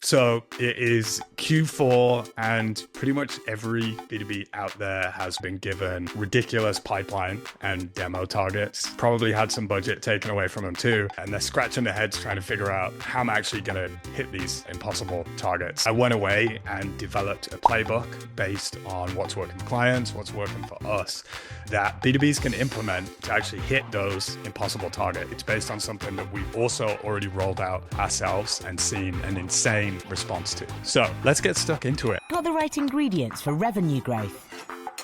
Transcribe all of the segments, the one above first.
So it is Q4 and pretty much every B2B out there has been given ridiculous pipeline and demo targets, probably had some budget taken away from them too. And they're scratching their heads trying to figure out how I'm actually going to hit these impossible targets. I went away and developed a playbook based on what's working for clients, what's working for us, that B2Bs can implement to actually hit those impossible targets. It's based on something that we've also already rolled out ourselves and seen an insane response to. So let's get stuck into it. Got the right ingredients for revenue growth?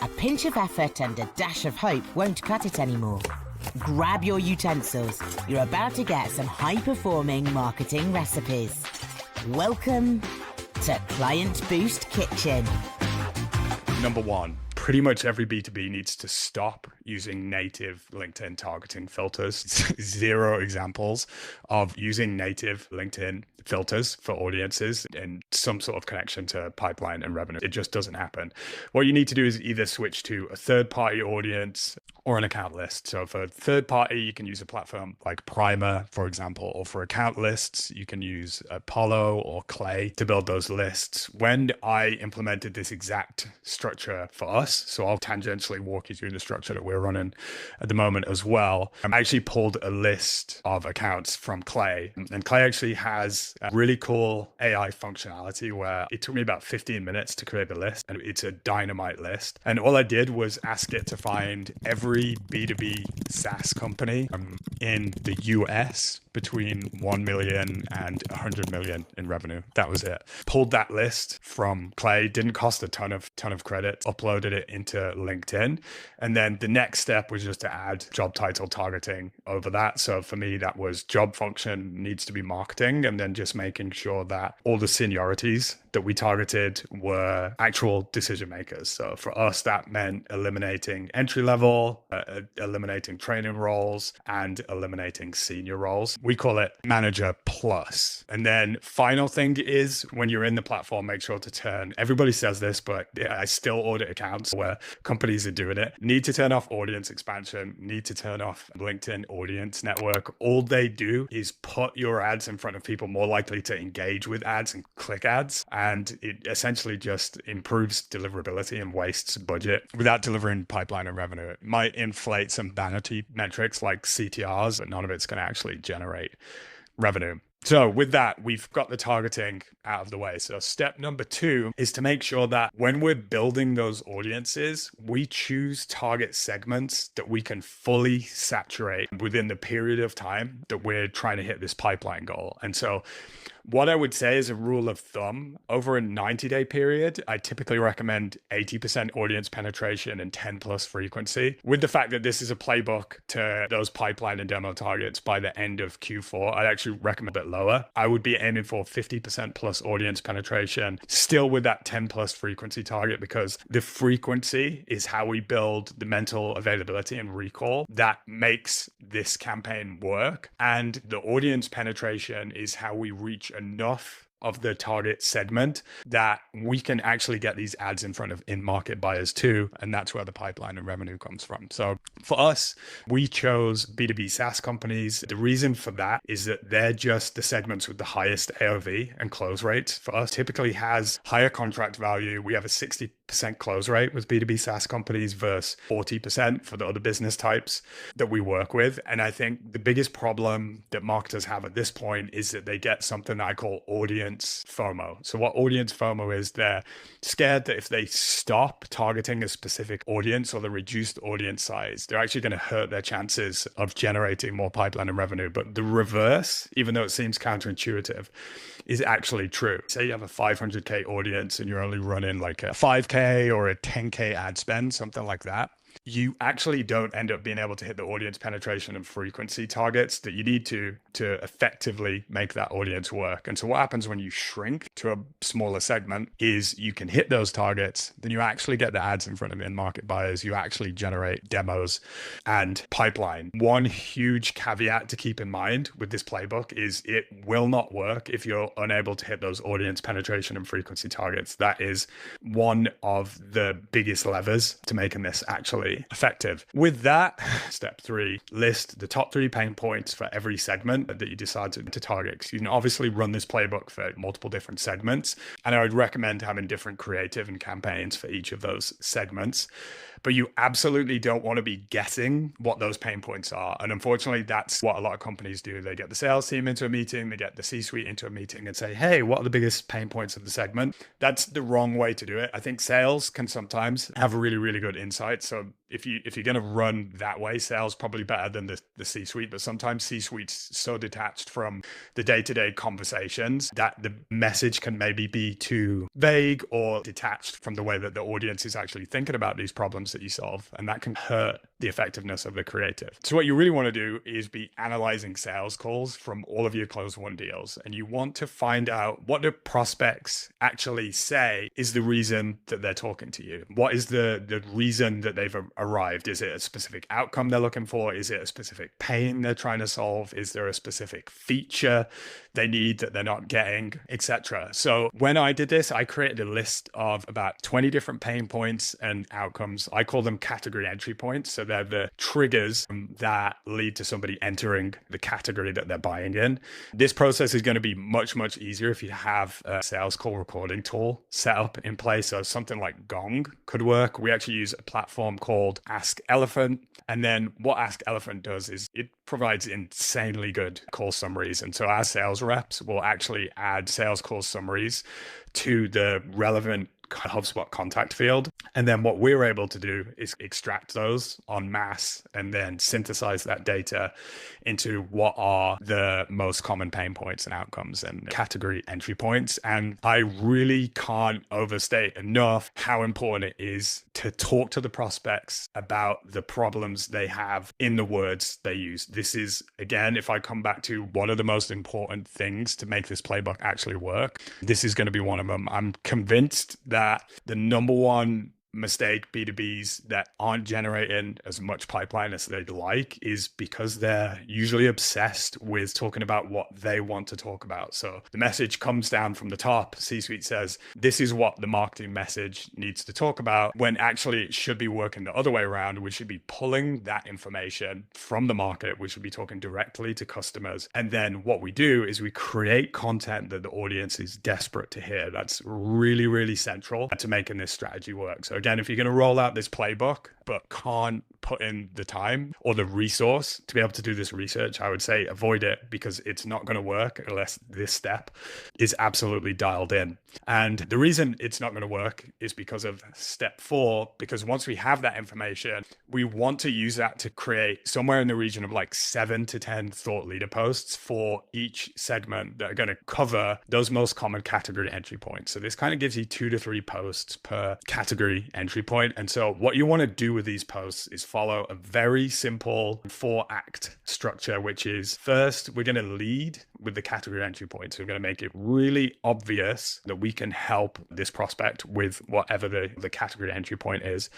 A pinch of effort and a dash of hope won't cut it anymore. Grab your utensils. You're about to get some high-performing marketing recipes. Welcome to Client Boost Kitchen. Number one, pretty much every B2B needs to stop using native LinkedIn targeting filters. Zero examples of using native LinkedIn filters for audiences and some sort of connection to pipeline and revenue. It just doesn't happen. What you need to do is either switch to a third-party audience or an account list. So for third party, you can use a platform like Primer, for example, or for account lists, you can use Apollo or Clay to build those lists. When I implemented this exact structure for us, so I'll tangentially walk you through the structure that we're running at the moment as well. I actually pulled a list of accounts from Clay, and Clay actually has a really cool AI functionality where it took me about 15 minutes to create the list, and it's a dynamite list. And all I did was ask it to find every B2B SaaS company in the US between 1 million and 100 million in revenue. That was it. Pulled that list from Clay, didn't cost a ton of credit, uploaded it into LinkedIn. And then the next step was just to add job title targeting over that. So for me, that was job function needs to be marketing, and then just making sure that all the seniorities that we targeted were actual decision makers. So for us, that meant eliminating entry level, eliminating training roles, and eliminating senior roles. We call it manager plus. And then final thing is when you're in the platform, make sure to turn, everybody says this, but I still audit accounts where companies are doing it, need to turn off audience expansion, need to turn off LinkedIn audience network. All they do is put your ads in front of people more likely to engage with ads and click ads. And it essentially just improves deliverability and wastes budget without delivering pipeline and revenue. It might inflate some vanity metrics like CTRs, but none of it's going to actually generate revenue. So with that, we've got the targeting out of the way. So step number 2 is to make sure that when we're building those audiences, we choose target segments that we can fully saturate within the period of time that we're trying to hit this pipeline goal. And so what I would say is a rule of thumb, over a 90-day period, I typically recommend 80% audience penetration and 10 plus frequency. With the fact that this is a playbook to those pipeline and demo targets by the end of Q4, I'd actually recommend a bit lower. I would be aiming for 50% plus audience penetration, still with that 10 plus frequency target, because the frequency is how we build the mental availability and recall that makes this campaign work. And the audience penetration is how we reach enough of the target segment that we can actually get these ads in front of in-market buyers too. And that's where the pipeline and revenue comes from. So for us, we chose B2B SaaS companies. The reason for that is that they're just the segments with the highest AOV and close rates. For us, typically has higher contract value. We have a 60% close rate with B2B SaaS companies versus 40% for the other business types that we work with. And I think the biggest problem that marketers have at this point is that they get something I call audience FOMO. So what audience FOMO is, they're scared that if they stop targeting a specific audience or the reduced audience size, they're actually going to hurt their chances of generating more pipeline and revenue. But the reverse, even though it seems counterintuitive, is actually true. Say you have a 500K audience and you're only running like a 5K or a 10K ad spend, something like that. You actually don't end up being able to hit the audience penetration and frequency targets that you need to effectively make that audience work. And so what happens when you shrink to a smaller segment is you can hit those targets, then you actually get the ads in front of in-market buyers, you actually generate demos and pipeline. One huge caveat to keep in mind with this playbook is it will not work if you're unable to hit those audience penetration and frequency targets. That is one of the biggest levers to making this actually actually effective. With that, step 3, list the top 3 pain points for every segment that you decide to target. You can obviously run this playbook for multiple different segments, and I would recommend having different creative and campaigns for each of those segments. But you absolutely don't want to be guessing what those pain points are. And unfortunately, that's what a lot of companies do. They get the sales team into a meeting, they get the C-suite into a meeting and say, hey, what are the biggest pain points of the segment? That's the wrong way to do it. I think sales can sometimes have a really, really good insight. So if you're going to run that way, sales probably better than the C-suite, but sometimes C-suite's so detached from the day-to-day conversations that the message can maybe be too vague or detached from the way that the audience is actually thinking about these problems that you solve, and that can hurt the effectiveness of the creative. So what you really want to do is be analyzing sales calls from all of your closed won deals, and you want to find out what the prospects actually say is the reason that they're talking to you. What is the reason that they've arrived? Is it a specific outcome they're looking for? Is it a specific pain they're trying to solve? Is there a specific feature they need that they're not getting, etc.? So when I did this, I created a list of about 20 different pain points and outcomes. I call them category entry points. So they're the triggers that lead to somebody entering the category that they're buying in. This process is going to be much, much easier if you have a sales call recording tool set up in place. So something like Gong could work. We actually use a platform called Ask Elephant. And then what Ask Elephant does is it provides insanely good call summaries. And so our sales reps will actually add sales call summaries to the relevant HubSpot contact field. And then what we're able to do is extract those en masse and then synthesize that data into what are the most common pain points and outcomes and category entry points. And I really can't overstate enough how important it is to talk to the prospects about the problems they have in the words they use. This is, again, if I come back to what are the most important things to make this playbook actually work, this is going to be one of them. I'm convinced that the number one mistake B2Bs that aren't generating as much pipeline as they'd like is because they're usually obsessed with talking about what they want to talk about. So the message comes down from the top. C-suite says, this is what the marketing message needs to talk about, when actually it should be working the other way around. We should be pulling that information from the market. We should be talking directly to customers. And then what we do is we create content that the audience is desperate to hear. That's really, really central to making this strategy work. So again, if you're going to roll out this playbook but can't put in the time or the resource to be able to do this research, I would say avoid it, because it's not going to work unless this step is absolutely dialed in. And the reason it's not going to work is because of step 4, because once we have that information, we want to use that to create somewhere in the region of like 7 to 10 thought leader posts for each segment that are going to cover those most common category entry points. So this kind of gives you 2 to 3 posts per category entry point. And so what you want to do with these posts is follow a very simple 4-act structure, which is, first, we're going to lead with the category entry points. We're going to make it really obvious that we can help this prospect with whatever the category entry point is.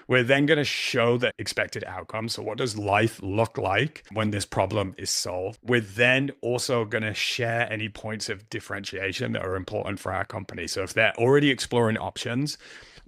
We're then going to show the expected outcome. So what does life look like when this problem is solved? We're then also going to share any points of differentiation that are important for our company. So if they're already exploring options,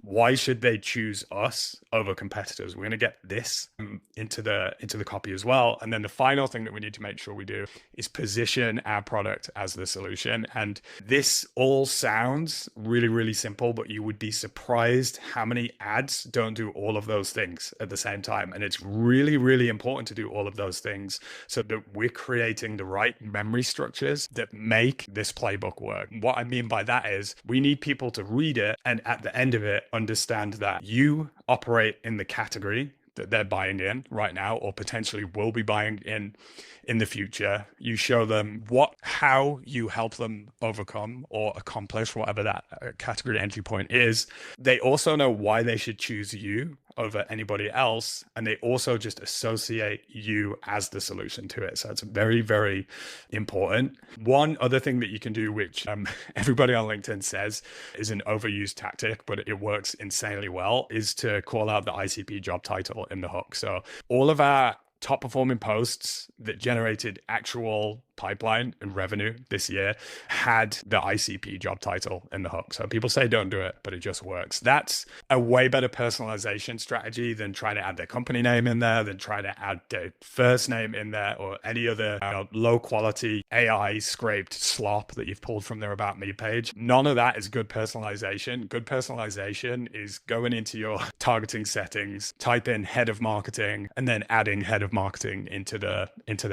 why should they choose us over competitors? We're going to get this into the copy as well. And then the final thing that we need to make sure we do is position our product as the solution. And this all sounds really, really simple, but you would be surprised how many ads don't do all of those things at the same time. And it's really, really important to do all of those things so that we're creating the right memory structures that make this playbook work. What I mean by that is we need people to read it and at the end of it, understand that you operate in the category that they're buying in right now, or potentially will be buying in the future. You show them how you help them overcome or accomplish whatever that category entry point is. They also know why they should choose you over anybody else, and they also just associate you as the solution to it. So it's very, very important. One other thing that you can do, which everybody on LinkedIn says is an overused tactic, but it works insanely well, is to call out the ICP job title in the hook. So all of our top performing posts that generated actual pipeline and revenue this year had the ICP job title in the hook. So people say don't do it, but it just works. That's a way better personalization strategy than trying to add their company name in there, than trying to add their first name in there, or any other low quality AI scraped slop that you've pulled from their About Me page. None of that is good personalization. Good personalization is going into your targeting settings, type in head of marketing, and then adding head of marketing into the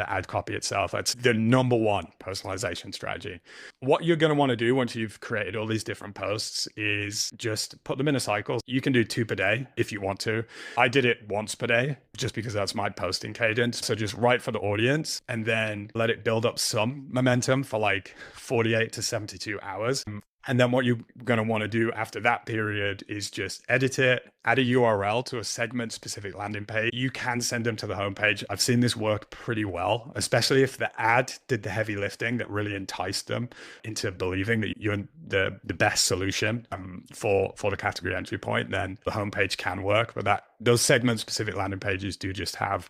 ad copy itself. That's the number one personalization strategy. What you're going to want to do once you've created all these different posts is just put them in a cycle. You can do 2 per day if you want to. I did it once per day just because that's my posting cadence. So just write for the audience and then let it build up some momentum for like 48 to 72 hours. And then what you're going to want to do after that period is just edit it, add a URL to a segment specific landing page. You can send them to the homepage. I've seen this work pretty well, especially if the ad did the heavy lifting that really enticed them into believing that you're the best solution for the category entry point. Then the homepage can work, but those segment specific landing pages do just have,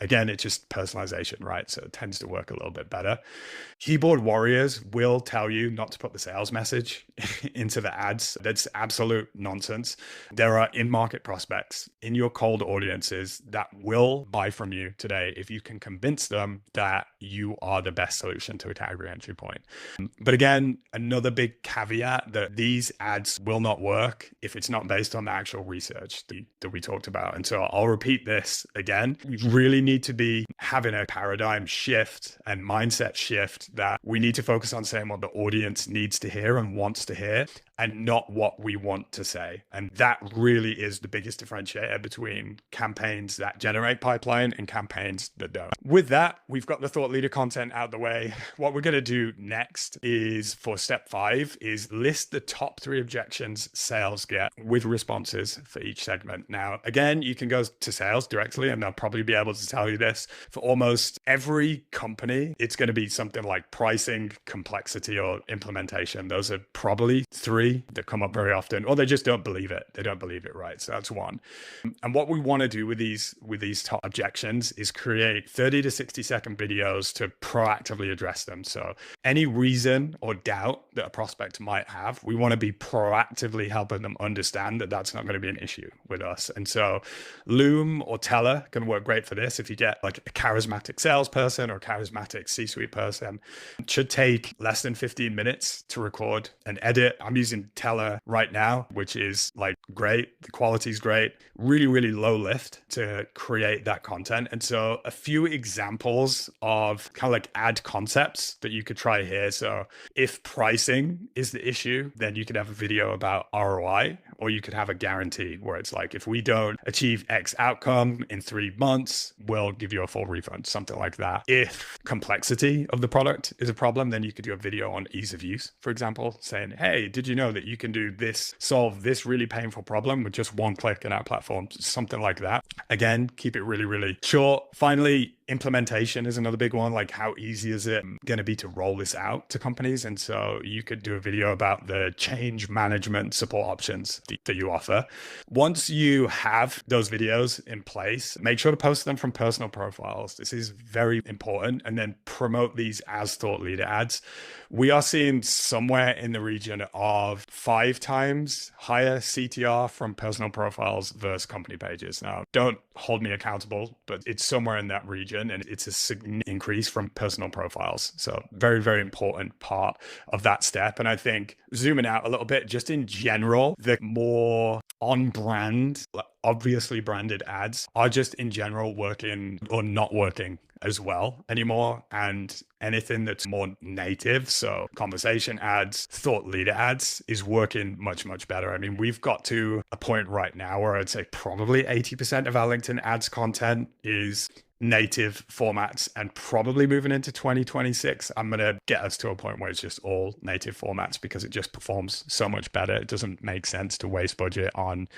again, it's just personalization, right? So it tends to work a little bit better. Keyboard warriors will tell you not to put the sales message into the ads. That's absolute nonsense. There are in-market prospects in your cold audiences that will buy from you today if you can convince them that you are the best solution to a category entry point. But again, another big caveat that these ads will not work if it's not based on the actual research that we talked about. And so I'll repeat this again. We really need to be having a paradigm shift and mindset shift that we need to focus on saying what the audience needs to hear and wants to hear, and not what we want to say. And that really is the biggest differentiator between campaigns that generate pipeline and campaigns that don't. With that, we've got the thought leader content out the way. What we're going to do next is, for step 5, is list the top 3 objections sales get with responses for each segment. Now, again, you can go to sales directly and they'll probably be able to tell you this. For almost every company, it's going to be something like pricing, complexity, or implementation. Those are probably 3 that come up very often, or they just don't believe it. They don't believe it, right? So that's one. And what we want to do with these top objections is create 30 to 60 second videos to proactively address them. So any reason or doubt that a prospect might have, we want to be proactively helping them understand that that's not going to be an issue with us. And so Loom or Teller can work great for this. If you get like a charismatic salesperson or a charismatic C-suite person, it should take less than 15 minutes to record and edit. I'm using Teller right now, which is like great. The quality is great. Really, really low lift to create that content. And so a few examples of kind of like ad concepts that you could try here. So if pricing is the issue, then you could have a video about ROI, or you could have a guarantee where it's like, if we don't achieve X outcome in 3 months, we'll give you a full refund, something like that. If complexity of the product is a problem, then you could do a video on ease of use, for example, saying, hey, did you know that you can do this, solve this really painful problem with just one click in our platform, something like that. Again, keep it really, really short. Finally, implementation is another big one. Like, how easy is it going to be to roll this out to companies? And so you could do a video about the change management support options that you offer. Once you have those videos in place, make sure to post them from personal profiles. This is very important. And then promote these as thought leader ads. We are seeing somewhere in the region of 5 times higher CTR from personal profiles versus company pages. Now, don't hold me accountable, but it's somewhere in that region, and it's a significant increase from personal profiles. So very, very important part of that step. And I think zooming out a little bit, just in general, the more on brand, obviously branded ads are just in general working or not working as well anymore. And anything that's more native, so conversation ads, thought leader ads, is working much, much better. I mean, we've got to a point right now where I'd say probably 80% of our LinkedIn ads content is native formats, and probably moving into 2026, I'm going to get us to a point where it's just all native formats because it just performs so much better. It doesn't make sense to waste budget on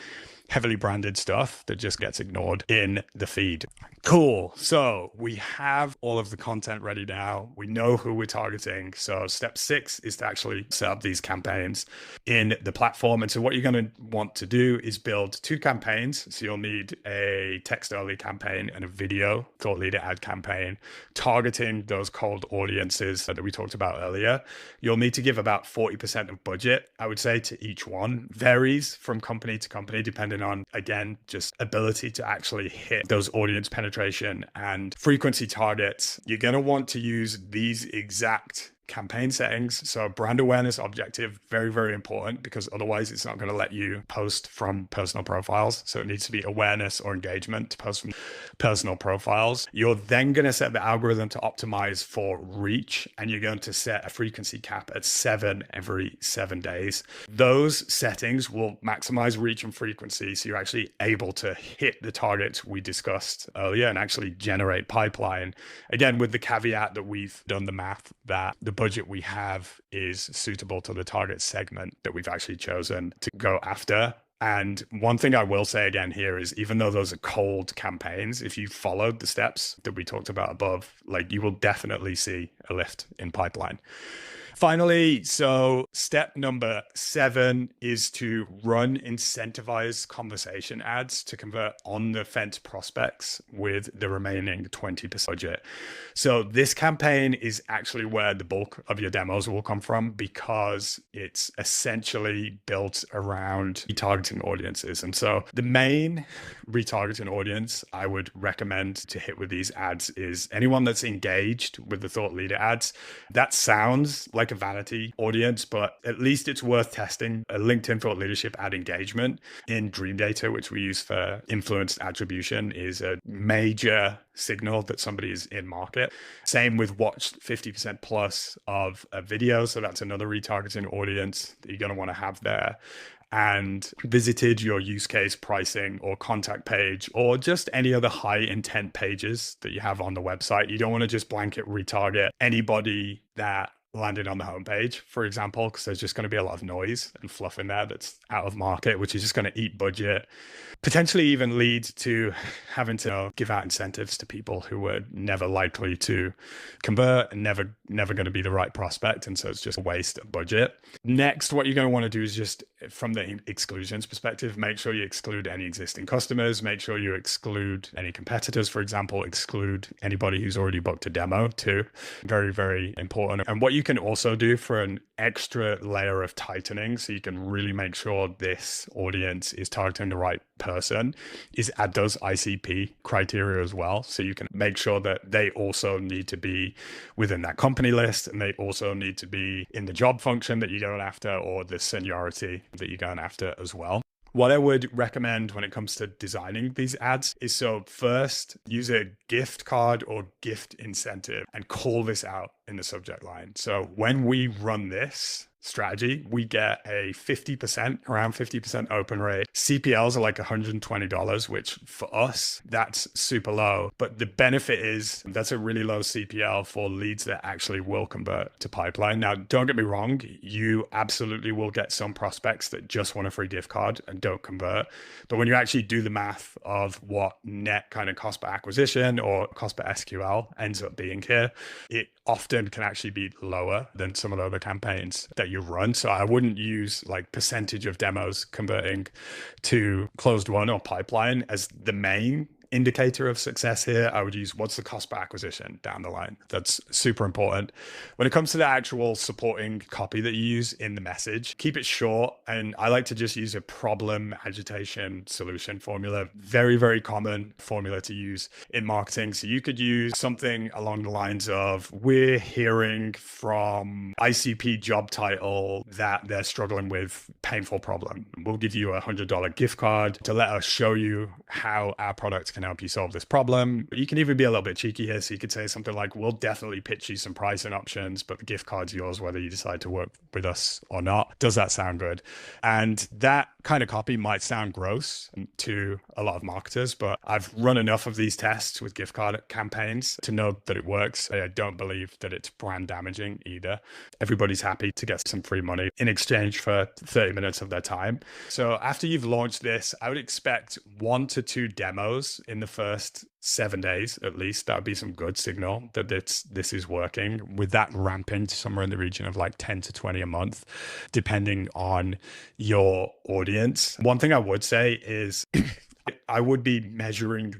heavily branded stuff that just gets ignored in the feed. Cool. So we have all of the content ready now. We know who we're targeting. So step 6 is to actually set up these campaigns in the platform. And so what you're going to want to do is build 2 campaigns. So you'll need a text only campaign and a video thought leader ad campaign, targeting those cold audiences that we talked about earlier, you'll need to give about 40% of budget, I would say, to each one. Varies from company to company, depending on, again, just ability to actually hit those audience penetration and frequency targets. You're going to want to use these exact campaign settings. So brand awareness objective, very, very important, because otherwise it's not going to let you post from personal profiles. So it needs to be awareness or engagement to post from personal profiles. You're then going to set the algorithm to optimize for reach, and you're going to set a frequency cap at 7 every 7 days. Those settings will maximize reach and frequency. So you're actually able to hit the targets we discussed earlier and actually generate pipeline. Again, with the caveat that we've done the math that the budget we have is suitable to the target segment that we've actually chosen to go after. And one thing I will say again here is, even though those are cold campaigns, if you followed the steps that we talked about above, like, you will definitely see a lift in pipeline. Finally, so step number 7 is to run incentivized conversation ads to convert on-the-fence prospects with the remaining 20% budget. So this campaign is actually where the bulk of your demos will come from, because it's essentially built around retargeting audiences. And so the main retargeting audience I would recommend to hit with these ads is anyone that's engaged with the thought leader ads. That sounds like a vanity audience, but at least it's worth testing. A LinkedIn thought leadership ad engagement in Dream Data, which we use for influenced attribution, is a major signal that somebody is in market. Same with watched 50% plus of a video. So that's another retargeting audience that you're going to want to have there. And visited your use case pricing or contact page, or just any other high intent pages that you have on the website. You don't want to just blanket retarget anybody that landed on the homepage, for example, because there's just going to be a lot of noise and fluff in there that's out of market, which is just going to eat budget, potentially even lead to having to give out incentives to people who were never likely to convert and never going to be the right prospect. And so it's just a waste of budget. Next, what you're going to want to do is just, from the exclusions perspective, make sure you exclude any existing customers, make sure you exclude any competitors, for example, exclude anybody who's already booked a demo too. Very, very important. And what you can also do for an extra layer of tightening, so you can really make sure this audience is targeting the right person, is add those ICP criteria as well. So you can make sure that they also need to be within that company list, and they also need to be in the job function that you're going after, or the seniority that you're going after as well. What I would recommend when it comes to designing these ads is, so first, use a gift card or gift incentive and call this out in the subject line. So when we run this strategy, we get a 50%, around 50% open rate. CPLs are like $120, which for us, that's super low. But the benefit is that's a really low CPL for leads that actually will convert to pipeline. Now, don't get me wrong, you absolutely will get some prospects that just want a free gift card and don't convert. But when you actually do the math of what net kind of cost per acquisition or cost per SQL ends up being here, it often can actually be lower than some of the other campaigns that you run. So I wouldn't use like percentage of demos converting to closed won or pipeline as the main indicator of success here. I would use what's the cost per acquisition down the line. That's super important. When it comes to the actual supporting copy that you use in the message, keep it short. And I like to just use a problem, agitation, solution formula. Very, very common formula to use in marketing. So you could use something along the lines of, we're hearing from ICP job title that they're struggling with painful problem. We'll give you a $100 gift card to let us show you how our product can help you solve this problem. You can even be a little bit cheeky here. So you could say something like, we'll definitely pitch you some pricing options, but the gift card's yours, whether you decide to work with us or not. Does that sound good? And that kind of copy might sound gross to a lot of marketers, but I've run enough of these tests with gift card campaigns to know that it works. I don't believe that it's brand damaging either. Everybody's happy to get some free money in exchange for 30 minutes of their time. So after you've launched this, I would expect 1 to 2 demos in the first 7 days, at least. That would be some good signal that this is working, with that ramping to somewhere in the region of like 10 to 20 a month, depending on your audience. One thing I would say is I would be measuring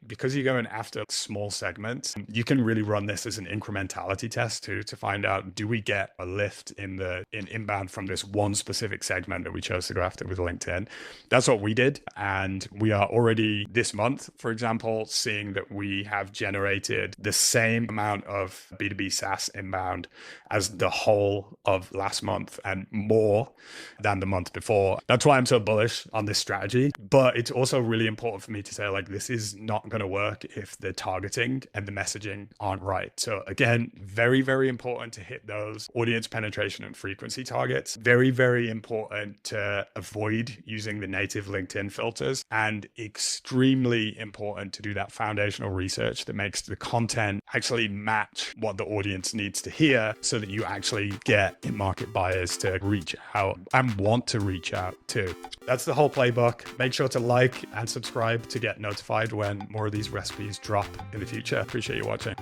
because you're going after small segments. You can really run this as an incrementality test too, to find out, do we get a lift in inbound from this one specific segment that we chose to go after with LinkedIn? That's what we did. And we are already this month, for example, seeing that we have generated the same amount of B2B SaaS inbound as the whole of last month and more than the month before. That's why I'm so bullish on this strategy. But it's also really important for me to say, like, this is not going to work if the targeting and the messaging aren't right. So again, very, very important to hit those audience penetration and frequency targets. Very, very important to avoid using the native LinkedIn filters, and extremely important to do that foundational research that makes the content actually match what the audience needs to hear, so that you actually get in-market buyers to reach out and want to reach out to. That's the whole playbook. Make sure to like and subscribe to get notified when more of these recipes drop in the future. Appreciate you watching.